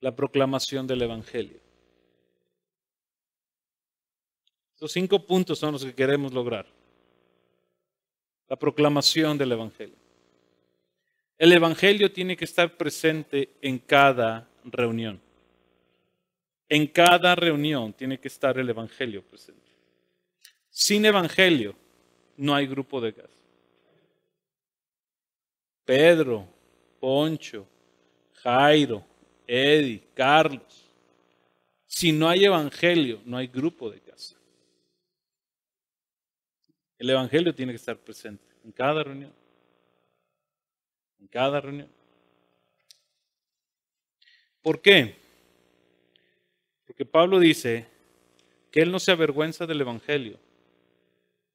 La proclamación del Evangelio. Estos 5 puntos son los que queremos lograr. La proclamación del Evangelio. El Evangelio tiene que estar presente en cada reunión. En cada reunión tiene que estar el Evangelio presente. Sin Evangelio no hay grupo de casa. Pedro, Poncho, Jairo, Eddie, Carlos. Si no hay Evangelio, no hay grupo de casa. El Evangelio tiene que estar presente en cada reunión. En cada reunión. ¿Por qué? Porque Pablo dice que él no se avergüenza del Evangelio,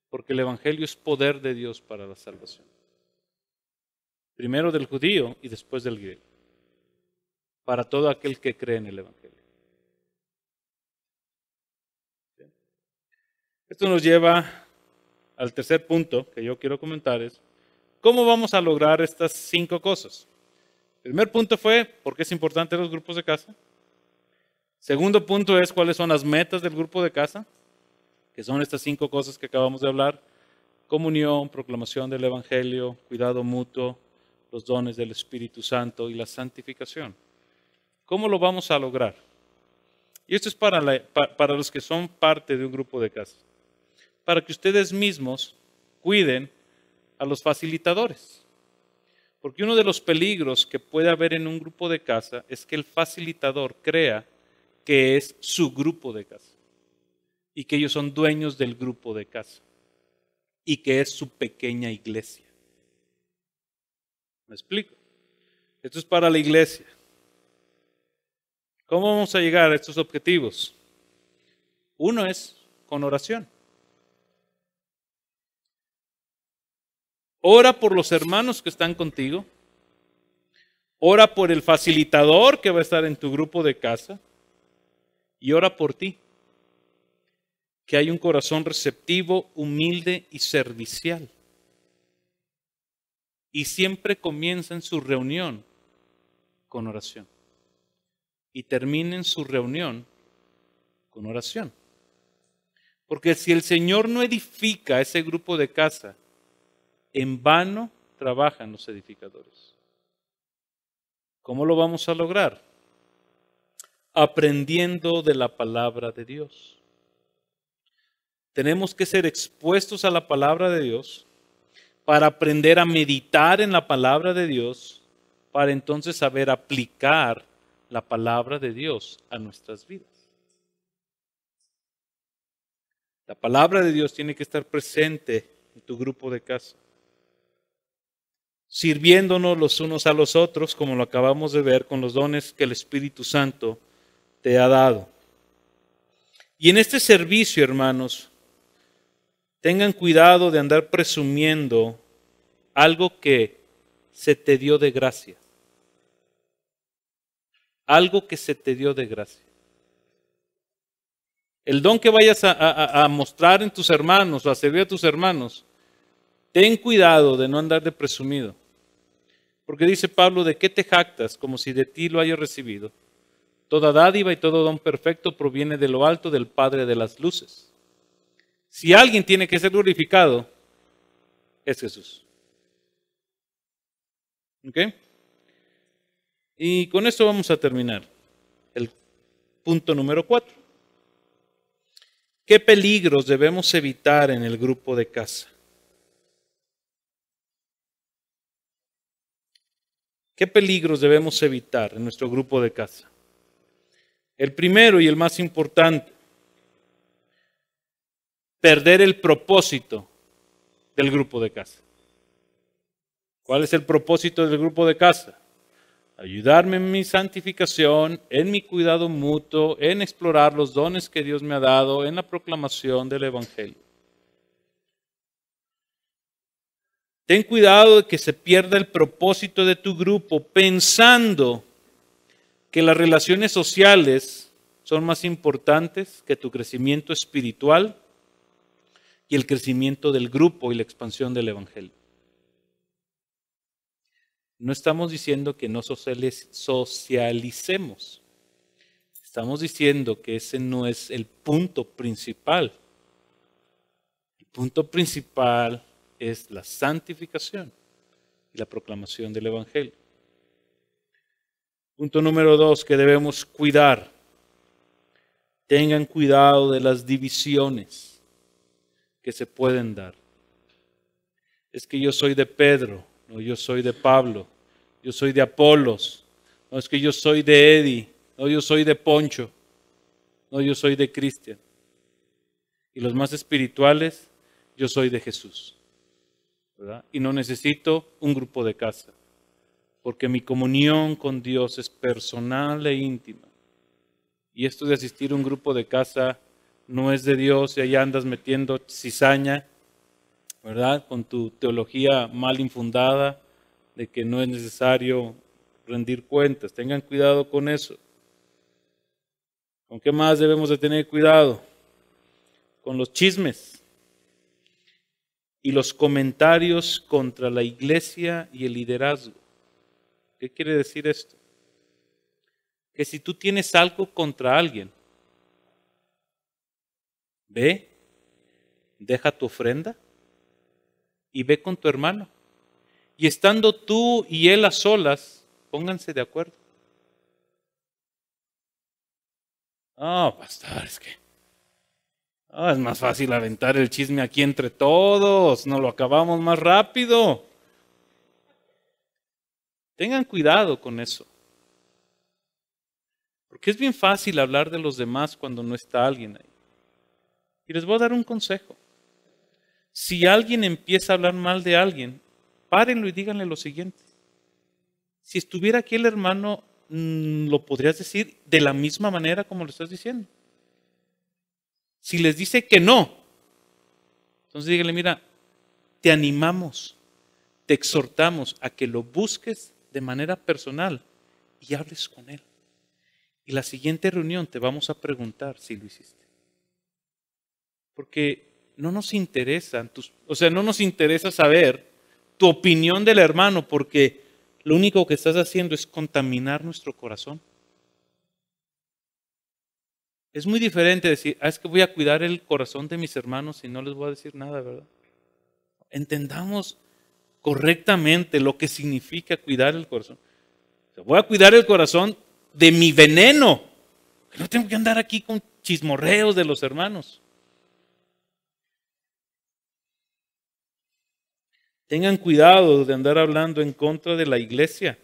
porque el Evangelio es poder de Dios para la salvación. Primero del judío y después del griego. Para todo aquel que cree en el Evangelio. Esto nos lleva al tercer punto que yo quiero comentar es, ¿cómo vamos a lograr estas 5 cosas? El primer punto fue, ¿por qué es importante los grupos de casa? Segundo punto es, ¿cuáles son las metas del grupo de casa? Que son estas 5 cosas que acabamos de hablar. Comunión, proclamación del Evangelio, cuidado mutuo, los dones del Espíritu Santo y la santificación. ¿Cómo lo vamos a lograr? Y esto es para los que son parte de un grupo de casa. Para que ustedes mismos cuiden a los facilitadores. Porque uno de los peligros que puede haber en un grupo de casa es que el facilitador crea que es su grupo de casa y que ellos son dueños del grupo de casa y que es su pequeña iglesia. ¿Me explico? Esto es para la iglesia. ¿Cómo vamos a llegar a estos objetivos? Uno es con oración. Ora por los hermanos que están contigo. Ora por el facilitador que va a estar en tu grupo de casa. Y ora por ti. Que hay un corazón receptivo, humilde y servicial. Y siempre comiencen su reunión con oración. Y terminen su reunión con oración. Porque si el Señor no edifica ese grupo de casa, en vano trabajan los edificadores. ¿Cómo lo vamos a lograr? Aprendiendo de la palabra de Dios. Tenemos que ser expuestos a la palabra de Dios para aprender a meditar en la palabra de Dios, para entonces saber aplicar la palabra de Dios a nuestras vidas. La palabra de Dios tiene que estar presente en tu grupo de casa, sirviéndonos los unos a los otros, como lo acabamos de ver con los dones que el Espíritu Santo te ha dado. Y en este servicio, hermanos, tengan cuidado de andar presumiendo algo que se te dio de gracia. Algo que se te dio de gracia. El don que vayas a mostrar en tus hermanos o a servir a tus hermanos, ten cuidado de no andar de presumido. Porque dice Pablo, ¿de qué te jactas? Como si de ti lo hayas recibido. Toda dádiva y todo don perfecto proviene de lo alto del Padre de las luces. Si alguien tiene que ser glorificado, es Jesús. ¿Ok? Y con esto vamos a terminar. El punto número 4. ¿Qué peligros debemos evitar en el grupo de casa? ¿Qué peligros debemos evitar en nuestro grupo de casa? El primero y el más importante, perder el propósito del grupo de casa. ¿Cuál es el propósito del grupo de casa? Ayudarme en mi santificación, en mi cuidado mutuo, en explorar los dones que Dios me ha dado, en la proclamación del Evangelio. Ten cuidado de que se pierda el propósito de tu grupo pensando que las relaciones sociales son más importantes que tu crecimiento espiritual y el crecimiento del grupo y la expansión del Evangelio. No estamos diciendo que no socialicemos. Estamos diciendo que ese no es el punto principal. El punto principal es la santificación y la proclamación del Evangelio. Punto número 2 que debemos cuidar. Tengan cuidado de las divisiones que se pueden dar. Es que yo soy de Pedro, no, yo soy de Pablo, yo soy de Apolos, no, es que yo soy de Eddie, no, yo soy de Poncho, no, yo soy de Cristian. Y los más espirituales, yo soy de Jesús. ¿Verdad? Y no necesito un grupo de casa, porque mi comunión con Dios es personal e íntima. Y esto de asistir a un grupo de casa no es de Dios y allá andas metiendo cizaña, ¿verdad? Con tu teología mal infundada de que no es necesario rendir cuentas. Tengan cuidado con eso. ¿Con qué más debemos de tener cuidado? Con los chismes y los comentarios contra la iglesia y el liderazgo. ¿Qué quiere decir esto? Que si tú tienes algo contra alguien, ve, deja tu ofrenda y ve con tu hermano. Y estando tú y él a solas, pónganse de acuerdo. Pastor, es que es más fácil aventar el chisme aquí entre todos, nos lo acabamos más rápido. Tengan cuidado con eso. Porque es bien fácil hablar de los demás cuando no está alguien ahí. Y les voy a dar un consejo. Si alguien empieza a hablar mal de alguien, párenlo y díganle lo siguiente. Si estuviera aquí el hermano, lo podrías decir de la misma manera como lo estás diciendo. Si les dice que no, entonces díganle, mira, te animamos, te exhortamos a que lo busques de manera personal y hables con él. Y la siguiente reunión te vamos a preguntar si lo hiciste. Porque no nos interesa, no nos interesa saber tu opinión del hermano, porque lo único que estás haciendo es contaminar nuestro corazón. Es muy diferente decir, es que voy a cuidar el corazón de mis hermanos y no les voy a decir nada, ¿verdad? Entendamos correctamente lo que significa cuidar el corazón. Voy a cuidar el corazón de mi veneno. No tengo que andar aquí con chismorreos de los hermanos. Tengan cuidado de andar hablando en contra de la iglesia.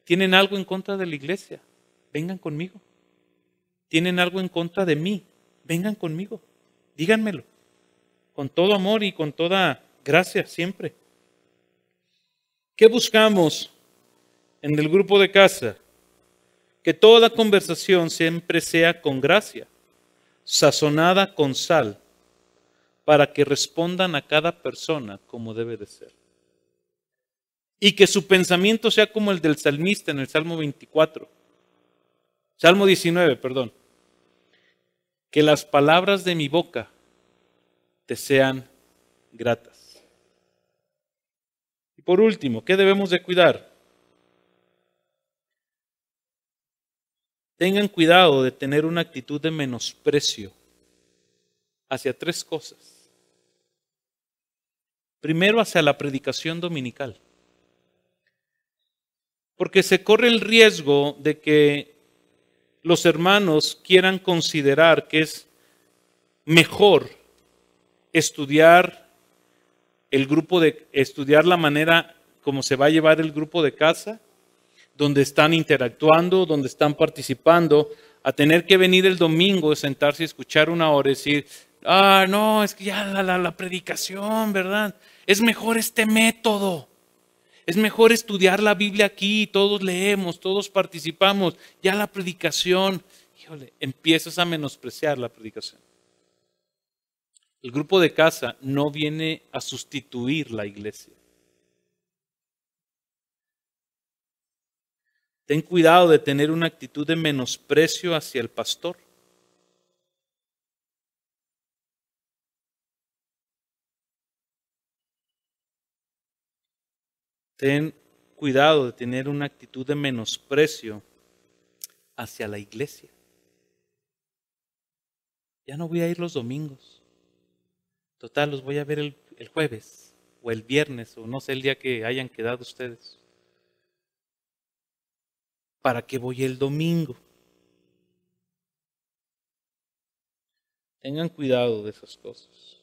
¿Tienen algo en contra de la iglesia? Vengan conmigo. ¿Tienen algo en contra de mí? Vengan conmigo. Díganmelo. Con todo amor y con toda gracia siempre. ¿Qué buscamos en el grupo de casa? Que toda conversación siempre sea con gracia, sazonada con sal, para que respondan a cada persona como debe de ser. Y que su pensamiento sea como el del salmista en el Salmo 19, perdón. Que las palabras de mi boca te sean gratas. Y por último, ¿qué debemos de cuidar? Tengan cuidado de tener una actitud de menosprecio hacia tres cosas. Primero, hacia la predicación dominical. Porque se corre el riesgo de que los hermanos quieran considerar que es mejor estudiar estudiar la manera como se va a llevar el grupo de casa, donde están interactuando, donde están participando, a tener que venir el domingo, sentarse y escuchar una hora y decir, no, es que ya la predicación, ¿verdad? Es mejor este método. Es mejor estudiar la Biblia aquí, todos leemos, todos participamos. Ya la predicación, híjole, empiezas a menospreciar la predicación. El grupo de casa no viene a sustituir la iglesia. Ten cuidado de tener una actitud de menosprecio hacia el pastor. Ten cuidado de tener una actitud de menosprecio hacia la iglesia. Ya no voy a ir los domingos. Total, los voy a ver el jueves o el viernes o no sé el día que hayan quedado ustedes. ¿Para qué voy el domingo? Tengan cuidado de esas cosas.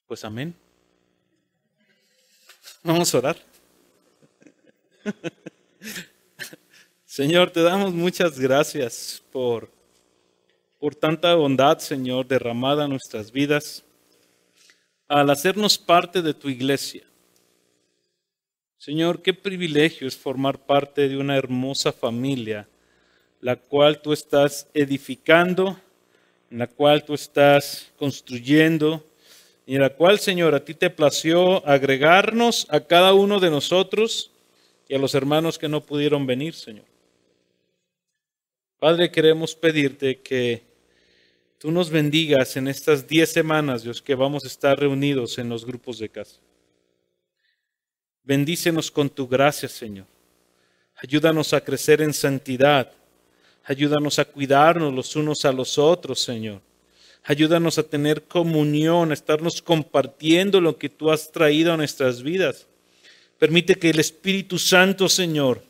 Pues amén. Vamos a orar. Señor, te damos muchas gracias por tanta bondad, Señor, derramada en nuestras vidas al hacernos parte de tu iglesia. Señor, qué privilegio es formar parte de una hermosa familia, la cual tú estás edificando, en la cual tú estás construyendo, y en la cual, Señor, a ti te plació agregarnos a cada uno de nosotros y a los hermanos que no pudieron venir, Señor. Padre, queremos pedirte que tú nos bendigas en estas 10 semanas, Dios, que vamos a estar reunidos en los grupos de casa. Bendícenos con tu gracia, Señor. Ayúdanos a crecer en santidad. Ayúdanos a cuidarnos los unos a los otros, Señor. Ayúdanos a tener comunión, a estarnos compartiendo lo que tú has traído a nuestras vidas. Permite que el Espíritu Santo, Señor,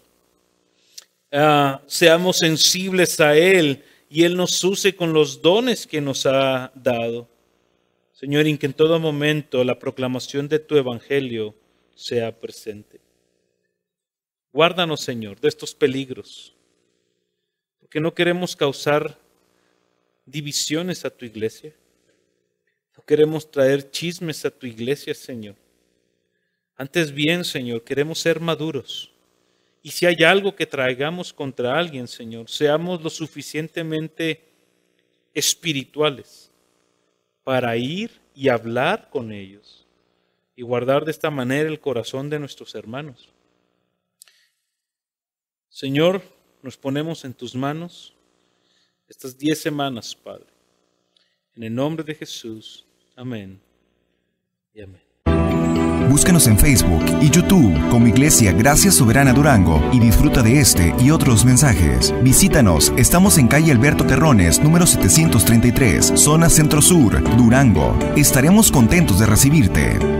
seamos sensibles a Él y Él nos use con los dones que nos ha dado. Señor, y que en todo momento la proclamación de tu Evangelio sea presente. Guárdanos, Señor, de estos peligros, porque no queremos causar divisiones a tu iglesia. No queremos traer chismes a tu iglesia, Señor. Antes bien, Señor, queremos ser maduros. Y si hay algo que traigamos contra alguien, Señor, seamos lo suficientemente espirituales para ir y hablar con ellos y guardar de esta manera el corazón de nuestros hermanos. Señor, nos ponemos en tus manos estas 10 semanas, Padre. En el nombre de Jesús. Amén y amén. Búscanos en Facebook y YouTube como Iglesia Gracia Soberana Durango y disfruta de este y otros mensajes. Visítanos, estamos en calle Alberto Terrones, número 733, zona Centro Sur, Durango. Estaremos contentos de recibirte.